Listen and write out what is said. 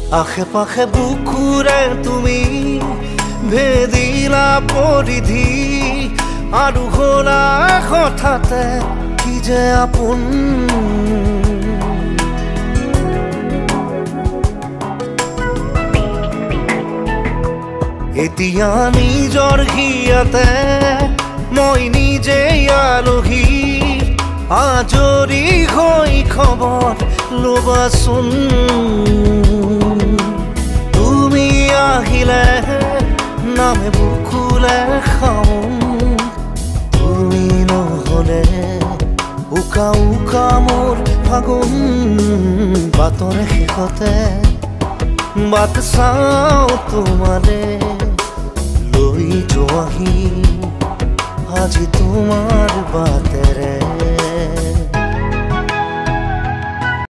আশে পাশে বুকুৰে তুমি ভেদিলা পৰিধি আৰু হ'লা হঠাতে কি যে আপোন এতিয়া নিজৰ হিয়াতে মই নিজে আলহী আজৰি হৈ খবৰ ল'বাচোন তুমি আহিলে নামে বুকুলে খাওঁ তুমি নহ'লে উকা উকা মোৰ ফাগুন বাটৰ শেষতে বাট চাওঁ তোমালে লৈ যোৱাহি আজি তোমাৰ বাটেৰে